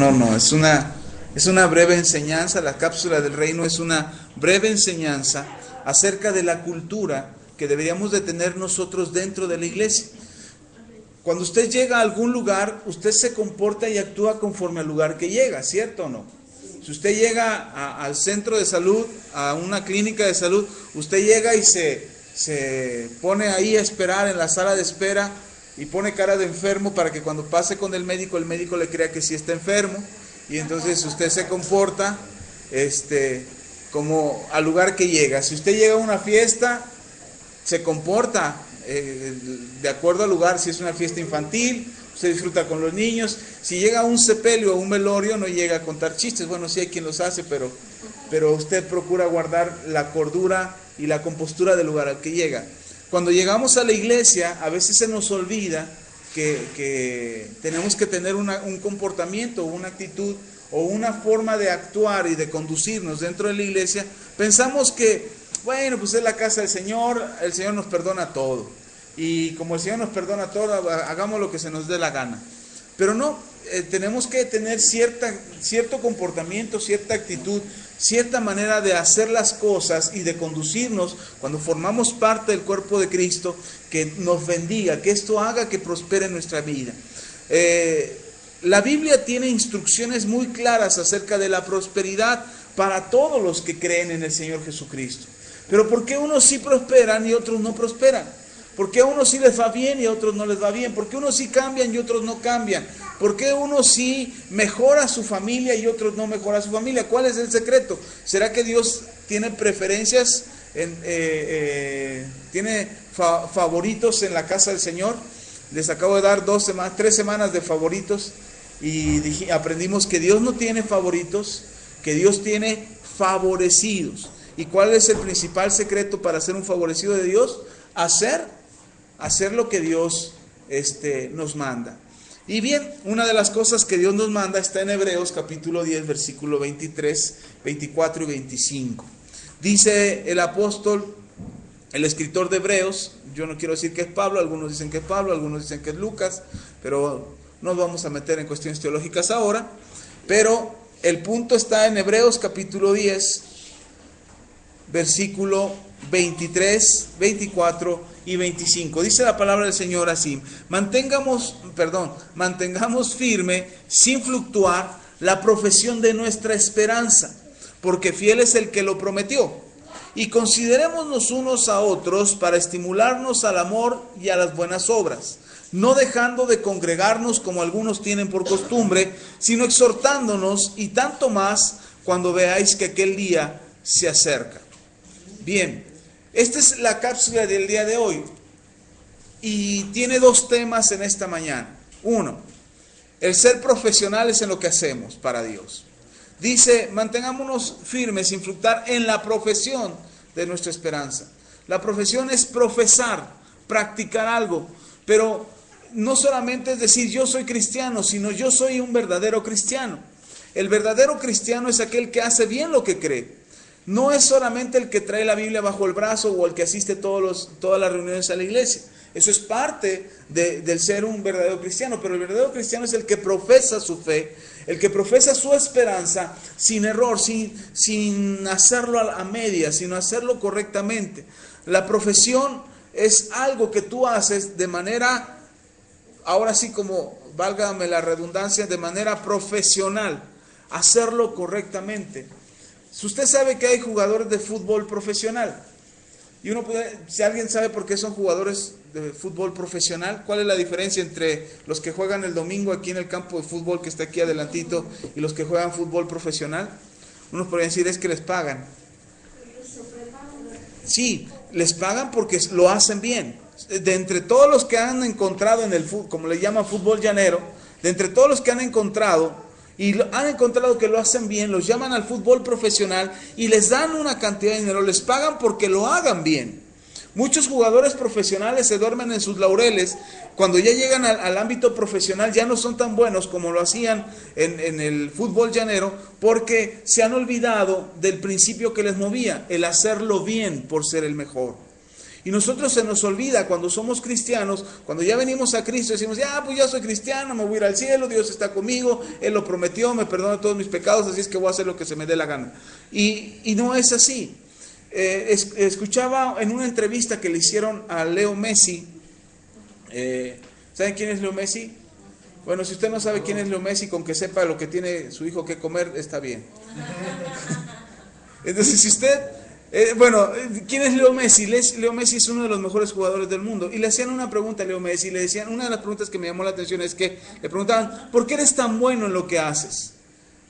No, es una breve enseñanza. La cápsula del reino es una breve enseñanza acerca de la cultura que deberíamos de tener nosotros dentro de la iglesia. Cuando usted llega a algún lugar, usted se comporta y actúa conforme al lugar que llega, ¿cierto o no? Si usted llega al centro de salud, a una clínica de salud, usted llega y se pone ahí a esperar en la sala de espera y pone cara de enfermo para que cuando pase con el médico le crea que sí está enfermo, y entonces usted se comporta como al lugar que llega. Si usted llega a una fiesta, se comporta de acuerdo al lugar. Si es una fiesta infantil, usted disfruta con los niños. Si llega a un sepelio o un velorio, no llega a contar chistes. Bueno, sí hay quien los hace, pero usted procura guardar la cordura y la compostura del lugar al que llega. Cuando llegamos a la iglesia, a veces se nos olvida que tenemos que tener un comportamiento, una actitud o una forma de actuar y de conducirnos dentro de la iglesia. Pensamos que, bueno, pues es la casa del Señor, el Señor nos perdona todo. Y como el Señor nos perdona todo, hagamos lo que se nos dé la gana. Pero no, tenemos que tener cierto comportamiento, cierta actitud, cierta manera de hacer las cosas y de conducirnos cuando formamos parte del cuerpo de Cristo, que nos bendiga, que esto haga que prospere nuestra vida. La Biblia tiene instrucciones muy claras acerca de la prosperidad para todos los que creen en el Señor Jesucristo. Pero ¿por qué unos sí prosperan y otros no prosperan? ¿Por qué a unos sí les va bien y a otros no les va bien? ¿Por qué unos sí cambian y otros no cambian? ¿Por qué unos sí mejora su familia y otros no mejora su familia? ¿Cuál es el secreto? ¿Será que Dios tiene preferencias, tiene favoritos en la casa del Señor? Les acabo de dar 3 semanas de favoritos y aprendimos que Dios no tiene favoritos, que Dios tiene favorecidos. ¿Y cuál es el principal secreto para ser un favorecido de Dios? Hacer lo que Dios nos manda. Y bien, una de las cosas que Dios nos manda está en Hebreos capítulo 10, versículo 23, 24 y 25. Dice el apóstol, el escritor de Hebreos, yo no quiero decir que es Pablo, algunos dicen que es Pablo, algunos dicen que es Lucas, pero no nos vamos a meter en cuestiones teológicas ahora. Pero el punto está en Hebreos capítulo 10, versículo 23, 24 y 25. Dice la palabra del Señor así: mantengamos firme, sin fluctuar, la profesión de nuestra esperanza, porque fiel es el que lo prometió. Y considerémonos unos a otros para estimularnos al amor y a las buenas obras, no dejando de congregarnos como algunos tienen por costumbre, sino exhortándonos, y tanto más cuando veáis que aquel día se acerca. Bien, esta es la cápsula del día de hoy y tiene 2 temas en esta mañana. 1, el ser profesionales en lo que hacemos para Dios. Dice, mantengámonos firmes sin fluctuar en la profesión de nuestra esperanza. La profesión es profesar, practicar algo, pero no solamente es decir yo soy cristiano, sino yo soy un verdadero cristiano. El verdadero cristiano es aquel que hace bien lo que cree. No es solamente el que trae la Biblia bajo el brazo o el que asiste todas las reuniones a la iglesia. Eso es parte del ser un verdadero cristiano, pero el verdadero cristiano es el que profesa su fe, el que profesa su esperanza sin error, sin hacerlo a medias, sino hacerlo correctamente. La profesión es algo que tú haces de manera, ahora sí, como válgame la redundancia, de manera profesional, hacerlo correctamente. Si usted sabe que hay jugadores de fútbol profesional, y si alguien sabe por qué son jugadores de fútbol profesional, ¿cuál es la diferencia entre los que juegan el domingo aquí en el campo de fútbol que está aquí adelantito y los que juegan fútbol profesional? Unos podrían decir es que les pagan. Sí, les pagan porque lo hacen bien. De entre todos los que han encontrado en el fútbol, como le llaman fútbol llanero, de entre todos los que han encontrado que lo hacen bien, los llaman al fútbol profesional y les dan una cantidad de dinero, les pagan porque lo hagan bien. Muchos jugadores profesionales se duermen en sus laureles. Cuando ya llegan al ámbito profesional ya no son tan buenos como lo hacían en el fútbol llanero, porque se han olvidado del principio que les movía, el hacerlo bien por ser el mejor. Y nosotros se nos olvida cuando somos cristianos, cuando ya venimos a Cristo, decimos, ya, pues ya soy cristiano, me voy a ir al cielo, Dios está conmigo, Él lo prometió, me perdona todos mis pecados, así es que voy a hacer lo que se me dé la gana. Y no es así. Escuchaba en una entrevista que le hicieron a Leo Messi. ¿Saben quién es Leo Messi? Bueno, si usted no sabe quién es Leo Messi, con que sepa lo que tiene su hijo que comer, está bien. Entonces, si usted... ¿quién es Leo Messi? Leo Messi es uno de los mejores jugadores del mundo. Y le hacían una pregunta a Leo Messi. Le decían, una de las preguntas que me llamó la atención es que le preguntaban, ¿por qué eres tan bueno en lo que haces?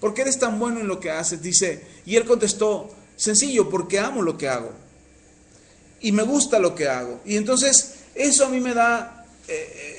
¿Por qué eres tan bueno en lo que haces? Dice, y él contestó, sencillo, porque amo lo que hago. Y me gusta lo que hago. Y entonces, eso a mí me da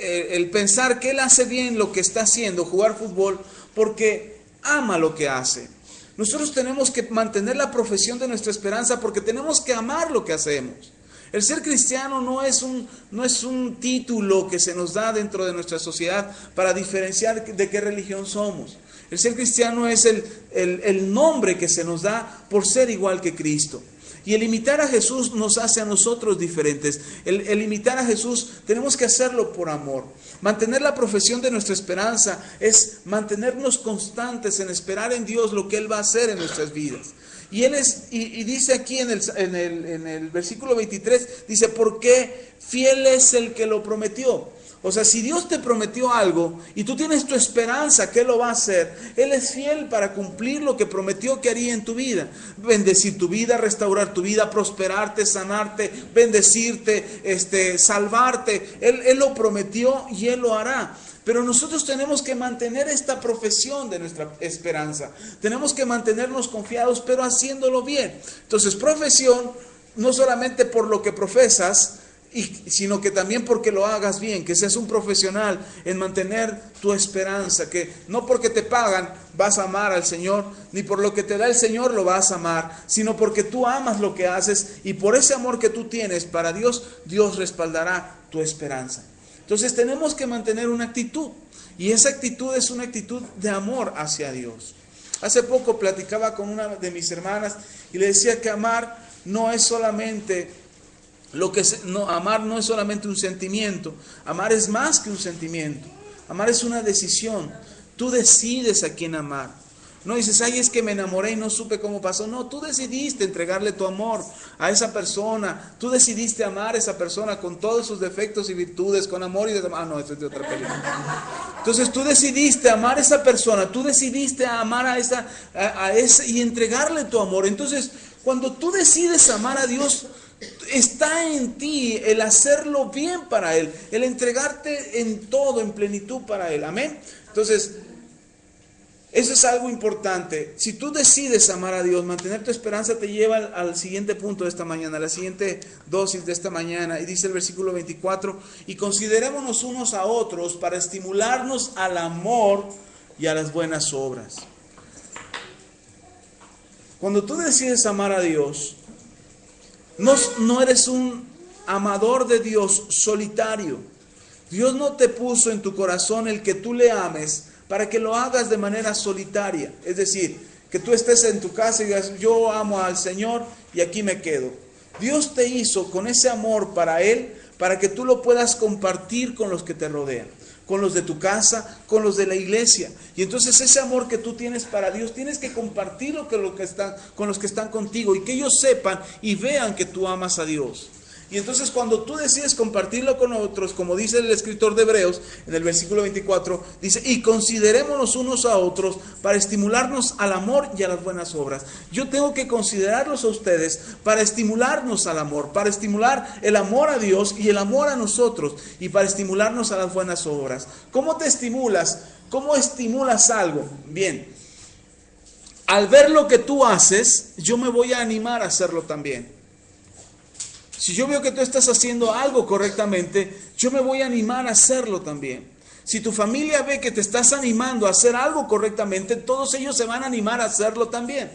el pensar que él hace bien lo que está haciendo, jugar fútbol, porque ama lo que hace. Nosotros tenemos que mantener la profesión de nuestra esperanza porque tenemos que amar lo que hacemos. El ser cristiano no es un título que se nos da dentro de nuestra sociedad para diferenciar de qué religión somos. El ser cristiano es el nombre que se nos da por ser igual que Cristo. Y el imitar a Jesús nos hace a nosotros diferentes. El imitar a Jesús tenemos que hacerlo por amor. Mantener la profesión de nuestra esperanza es mantenernos constantes en esperar en Dios lo que Él va a hacer en nuestras vidas. Y dice aquí en el versículo 23, dice, porque fiel es el que lo prometió. O sea, si Dios te prometió algo y tú tienes tu esperanza que Él lo va a hacer, Él es fiel para cumplir lo que prometió que haría en tu vida. Bendecir tu vida, restaurar tu vida, prosperarte, sanarte, bendecirte, salvarte. Él lo prometió y Él lo hará. Pero nosotros tenemos que mantener esta profesión de nuestra esperanza. Tenemos que mantenernos confiados, pero haciéndolo bien. Entonces, profesión, no solamente por lo que profesas, sino que también porque lo hagas bien, que seas un profesional en mantener tu esperanza, que no porque te pagan vas a amar al Señor, ni por lo que te da el Señor lo vas a amar, sino porque tú amas lo que haces y por ese amor que tú tienes para Dios, Dios respaldará tu esperanza. Entonces tenemos que mantener una actitud, y esa actitud es una actitud de amor hacia Dios. Hace poco platicaba con una de mis hermanas y le decía que amar no es solamente amar no es solamente un sentimiento, amar es más que un sentimiento, amar es una decisión. Tú decides a quién amar. No dices, ay, es que me enamoré y no supe cómo pasó. No, tú decidiste entregarle tu amor a esa persona. Tú decidiste amar a esa persona con todos sus defectos y virtudes, con amor y no, esto es de otra película. Entonces tú decidiste amar a esa persona, tú decidiste amar a esa y entregarle tu amor. Entonces, cuando tú decides amar a Dios, está en ti el hacerlo bien para Él, el entregarte en todo, en plenitud para Él. Amén. Entonces, eso es algo importante. Si tú decides amar a Dios, mantener tu esperanza te lleva al siguiente punto de esta mañana, a la siguiente dosis de esta mañana. Y dice el versículo 24, y considerémonos unos a otros para estimularnos al amor y a las buenas obras. Cuando tú decides amar a Dios, no eres un amador de Dios solitario. Dios no te puso en tu corazón el que tú le ames para que lo hagas de manera solitaria. Es decir, que tú estés en tu casa y digas, yo amo al Señor y aquí me quedo. Dios te hizo con ese amor para Él, para que tú lo puedas compartir con los que te rodean, con los de tu casa, con los de la iglesia. Y entonces ese amor que tú tienes para Dios, tienes que compartirlo con los que están contigo y que ellos sepan y vean que tú amas a Dios. Y entonces cuando tú decides compartirlo con otros, como dice el escritor de Hebreos en el versículo 24, dice, y considerémonos unos a otros para estimularnos al amor y a las buenas obras. Yo tengo que considerarlos a ustedes para estimularnos al amor, para estimular el amor a Dios y el amor a nosotros, y para estimularnos a las buenas obras. ¿Cómo te estimulas? ¿Cómo estimulas algo? Bien, al ver lo que tú haces, yo me voy a animar a hacerlo también. Si yo veo que tú estás haciendo algo correctamente, yo me voy a animar a hacerlo también. Si tu familia ve que te estás animando a hacer algo correctamente, todos ellos se van a animar a hacerlo también.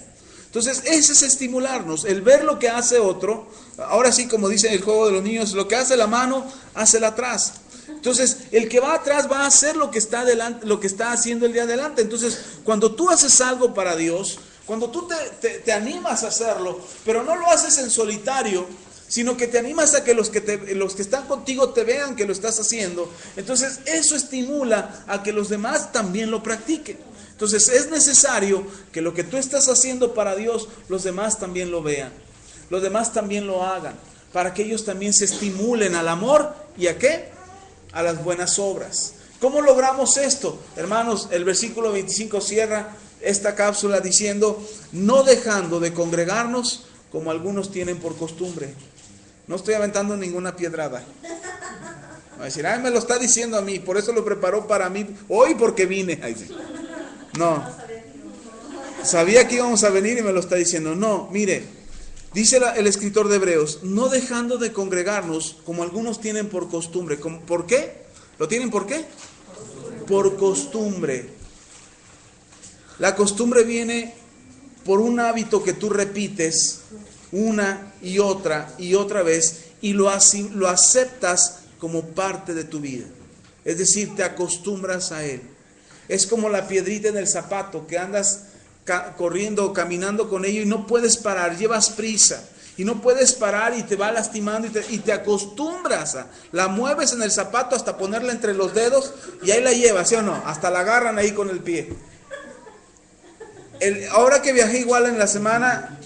Entonces, ese es estimularnos, el ver lo que hace otro. Ahora sí, como dice el juego de los niños, lo que hace la mano, hácela atrás. Entonces, el que va atrás va a hacer lo que está adelante, lo que está haciendo el de adelante. Entonces, cuando tú haces algo para Dios, cuando tú te animas a hacerlo, pero no lo haces en solitario, sino que te animas a que los que están contigo te vean que lo estás haciendo. Entonces eso estimula a que los demás también lo practiquen. Entonces es necesario que lo que tú estás haciendo para Dios, los demás también lo vean, los demás también lo hagan, para que ellos también se estimulen al amor y ¿a qué? A las buenas obras. ¿Cómo logramos esto? Hermanos, el versículo 25 cierra esta cápsula diciendo: no dejando de congregarnos como algunos tienen por costumbre. No estoy aventando ninguna piedrada. Va a decir, ay, me lo está diciendo a mí, por eso lo preparó para mí hoy porque vine. Ay, sí. No, sabía que íbamos a venir y me lo está diciendo. No, mire, dice el escritor de Hebreos, no dejando de congregarnos como algunos tienen por costumbre. ¿Por qué? ¿Lo tienen por qué? Por costumbre. La costumbre viene por un hábito que tú repites una y otra vez y lo aceptas como parte de tu vida. Es decir, te acostumbras a él. Es como la piedrita en el zapato que andas corriendo o caminando con ello y no puedes parar, llevas prisa y no puedes parar y te va lastimando y te acostumbras la mueves en el zapato hasta ponerla entre los dedos y ahí la llevas, ¿sí o no? Hasta la agarran ahí con el pie. Ahora que viajé igual en la semana,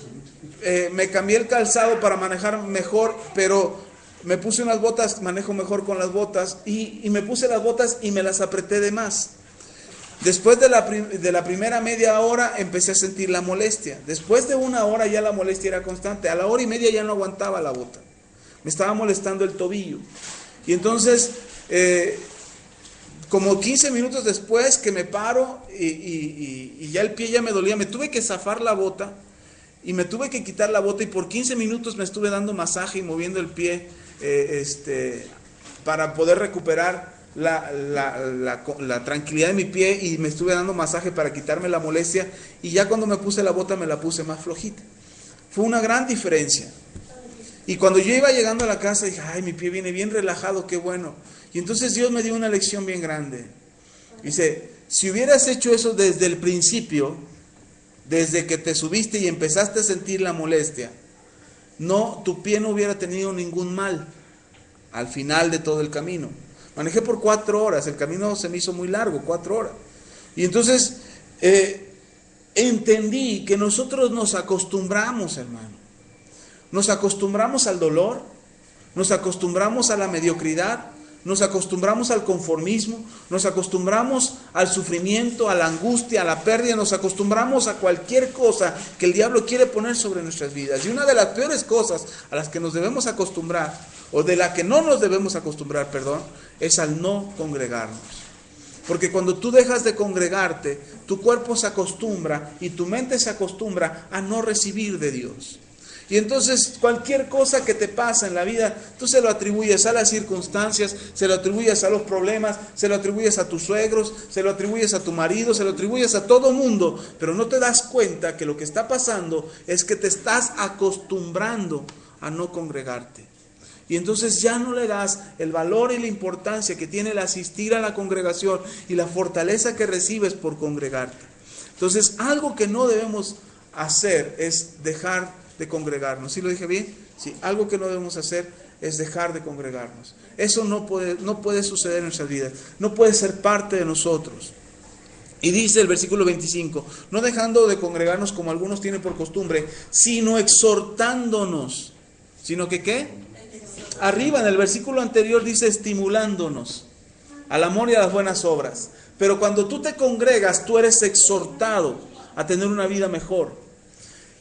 me cambié el calzado para manejar mejor, pero me puse unas botas, manejo mejor con las botas y me puse las botas y me las apreté de más. Después de la primera media hora empecé a sentir la molestia. Después de una hora ya la molestia era constante. A la hora y media ya no aguantaba la bota. Me estaba molestando el tobillo. Y entonces, como 15 minutos después que me paro y ya el pie ya me dolía, me tuve que zafar la bota y me tuve que quitar la bota y por 15 minutos me estuve dando masaje y moviendo el pie para poder recuperar la tranquilidad de mi pie y me estuve dando masaje para quitarme la molestia y ya cuando me puse la bota me la puse más flojita. Fue una gran diferencia. Y cuando yo iba llegando a la casa dije, ay, mi pie viene bien relajado, qué bueno. Y entonces Dios me dio una lección bien grande. Dice, si hubieras hecho eso desde el principio, desde que te subiste y empezaste a sentir la molestia, tu pie no hubiera tenido ningún mal al final de todo el camino. Manejé por 4 horas, el camino se me hizo muy largo, 4 horas. Y entonces entendí que nosotros nos acostumbramos, hermano. Nos acostumbramos al dolor, nos acostumbramos a la mediocridad, nos acostumbramos al conformismo, nos acostumbramos al sufrimiento, a la angustia, a la pérdida, nos acostumbramos a cualquier cosa que el diablo quiere poner sobre nuestras vidas. Y una de las peores cosas a las que nos debemos acostumbrar, o de la que no nos debemos acostumbrar, es al no congregarnos. Porque cuando tú dejas de congregarte, tu cuerpo se acostumbra y tu mente se acostumbra a no recibir de Dios. Y entonces cualquier cosa que te pasa en la vida, tú se lo atribuyes a las circunstancias, se lo atribuyes a los problemas, se lo atribuyes a tus suegros, se lo atribuyes a tu marido, se lo atribuyes a todo mundo, pero no te das cuenta que lo que está pasando es que te estás acostumbrando a no congregarte. Y entonces ya no le das el valor y la importancia que tiene el asistir a la congregación y la fortaleza que recibes por congregarte. Entonces algo que no debemos hacer es dejar de congregarnos. ¿Sí lo dije bien? Sí, algo que no debemos hacer es dejar de congregarnos. Eso no puede suceder en nuestras vidas. No puede ser parte de nosotros. Y dice el versículo 25, no dejando de congregarnos como algunos tienen por costumbre, sino exhortándonos. ¿Sino que qué? Arriba en el versículo anterior dice estimulándonos al amor y a las buenas obras. Pero cuando tú te congregas, tú eres exhortado a tener una vida mejor.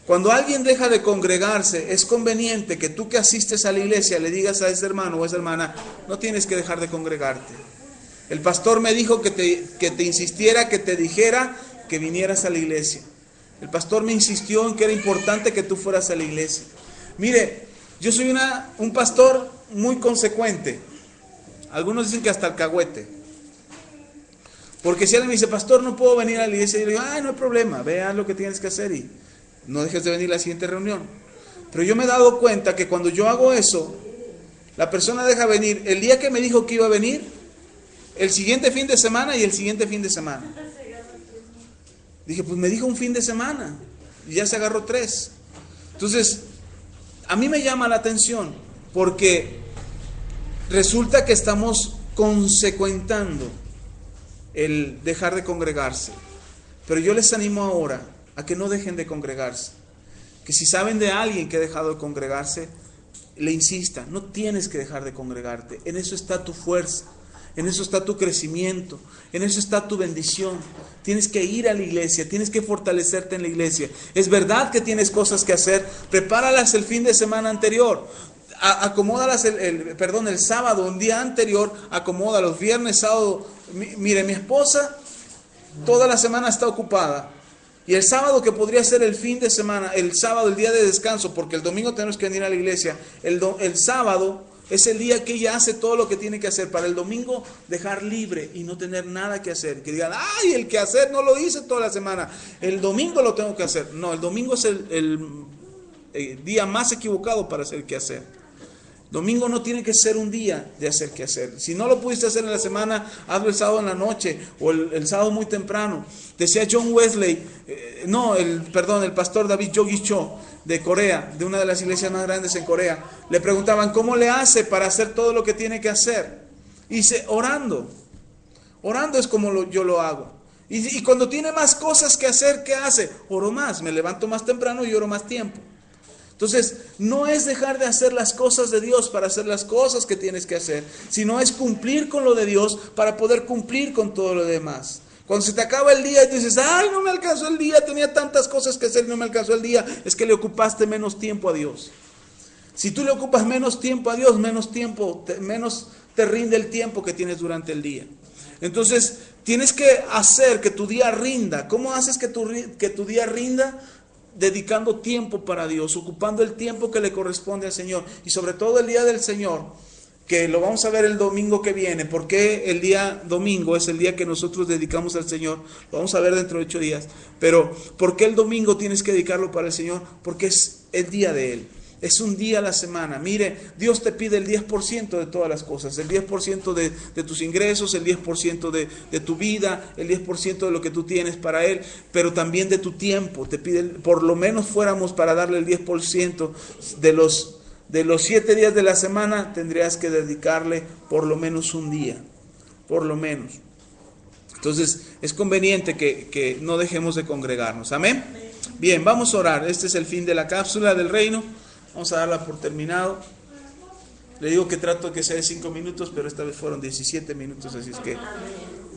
Cuando alguien deja de congregarse, es conveniente que tú que asistes a la iglesia le digas a ese hermano o a esa hermana, no tienes que dejar de congregarte. El pastor me dijo que te insistiera, que te dijera que vinieras a la iglesia. El pastor me insistió en que era importante que tú fueras a la iglesia. Mire, yo soy un pastor muy consecuente. Algunos dicen que hasta alcahuete. Porque si alguien me dice, pastor, no puedo venir a la iglesia, yo le digo, ay, no hay problema, ve, haz lo que tienes que hacer y no dejes de venir a la siguiente reunión. Pero yo me he dado cuenta que cuando yo hago eso, la persona deja venir el día que me dijo que iba a venir, el siguiente fin de semana y el siguiente fin de semana. Dije, pues me dijo un fin de semana y ya se agarró 3. Entonces, a mí me llama la atención porque resulta que estamos consecuentando el dejar de congregarse. Pero yo les animo ahora a que no dejen de congregarse. Que si saben de alguien que ha dejado de congregarse, le insistan. No tienes que dejar de congregarte. En eso está tu fuerza. En eso está tu crecimiento. En eso está tu bendición. Tienes que ir a la iglesia. Tienes que fortalecerte en la iglesia. Es verdad que tienes cosas que hacer. Prepáralas el fin de semana anterior. Acomódalas el sábado, un día anterior. Acomódalos. Viernes, sábado. Mire, mi esposa toda la semana está ocupada. Y el sábado, que podría ser el fin de semana, el sábado, el día de descanso, porque el domingo tenemos que venir a la iglesia, el sábado es el día que ella hace todo lo que tiene que hacer, para el domingo dejar libre y no tener nada que hacer. Que digan, ay, el que hacer no lo hice toda la semana, el domingo lo tengo que hacer. No, el domingo es el día más equivocado para hacer que hacer. Domingo no tiene que ser un día de hacer que hacer. Si no lo pudiste hacer en la semana, hazlo el sábado en la noche o el sábado muy temprano. Decía John Wesley, el pastor David Yogi Cho de Corea, de una de las iglesias más grandes en Corea. Le preguntaban, ¿cómo le hace para hacer todo lo que tiene que hacer? Y dice, orando. Orando es como yo lo hago. Y cuando tiene más cosas que hacer, ¿qué hace? Oro más, me levanto más temprano y oro más tiempo. Entonces, no es dejar de hacer las cosas de Dios para hacer las cosas que tienes que hacer, sino es cumplir con lo de Dios para poder cumplir con todo lo demás. Cuando se te acaba el día y dices, ay, no me alcanzó el día, tenía tantas cosas que hacer y no me alcanzó el día, es que le ocupaste menos tiempo a Dios. Si tú le ocupas menos tiempo a Dios, menos te rinde el tiempo que tienes durante el día. Entonces, tienes que hacer que tu día rinda. ¿Cómo haces que tu día rinda? Dedicando tiempo para Dios, ocupando el tiempo que le corresponde al Señor. Y sobre todo el día del Señor, que lo vamos a ver el domingo que viene. Porque el día domingo es el día que nosotros dedicamos al Señor. Lo vamos a ver dentro de 8 días. Pero ¿por qué el domingo tienes que dedicarlo para el Señor? Porque es el día de Él. Es un día a la semana. Mire, Dios te pide el 10% de todas las cosas. El 10% de tus ingresos, el 10% de tu vida, el 10% de lo que tú tienes para Él, pero también de tu tiempo. Te pide, por lo menos fuéramos para darle el 10% de los 7 días de la semana, tendrías que dedicarle por lo menos un día. Por lo menos. Entonces, es conveniente que no dejemos de congregarnos. Amén. Bien, vamos a orar. Este es el fin de la cápsula del reino. Vamos a darla por terminado. Le digo que trato que sea de 5 minutos, pero esta vez fueron 17 minutos, así es que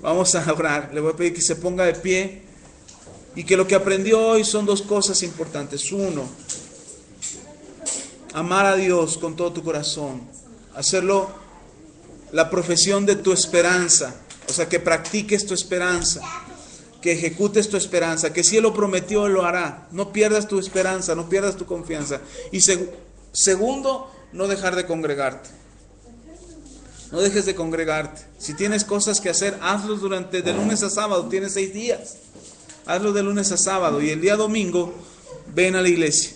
vamos a orar. Le voy a pedir que se ponga de pie y que lo que aprendió hoy son 2 cosas importantes. 1, amar a Dios con todo tu corazón, hacerlo la profesión de tu esperanza, o sea, que practiques tu esperanza, que ejecutes tu esperanza, que si Él lo prometió, Él lo hará. No pierdas tu esperanza, no pierdas tu confianza. Y segundo, no dejar de congregarte. No dejes de congregarte. Si tienes cosas que hacer, hazlos de lunes a sábado. Tienes 6 días. Hazlo de lunes a sábado. Y el día domingo, ven a la iglesia.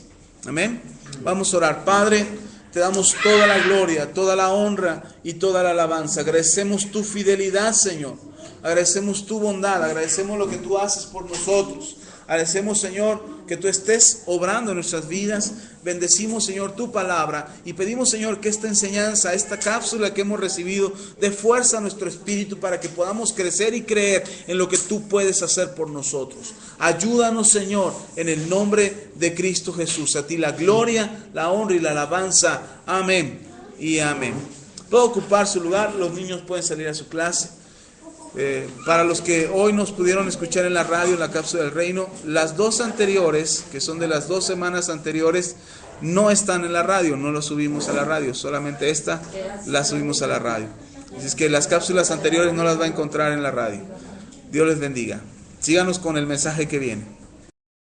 Amén. Vamos a orar. Padre, te damos toda la gloria, toda la honra y toda la alabanza. Agradecemos tu fidelidad, Señor. Agradecemos tu bondad, agradecemos lo que tú haces por nosotros. Agradecemos, Señor, que tú estés obrando en nuestras vidas. Bendecimos, Señor, tu palabra y pedimos, Señor, que esta enseñanza, esta cápsula que hemos recibido, dé fuerza a nuestro espíritu para que podamos crecer y creer en lo que tú puedes hacer por nosotros. Ayúdanos, Señor, en el nombre de Cristo Jesús. A ti la gloria, la honra y la alabanza. Amén y amén. Puedo ocupar su lugar, los niños pueden salir a su clase. Para los que hoy nos pudieron escuchar en la radio, en la cápsula del reino, las 2 anteriores, que son de las 2 semanas anteriores, no están en la radio, no lo subimos a la radio, solamente esta la subimos a la radio. Así es que las cápsulas anteriores no las va a encontrar en la radio. Dios les bendiga. Síganos con el mensaje que viene.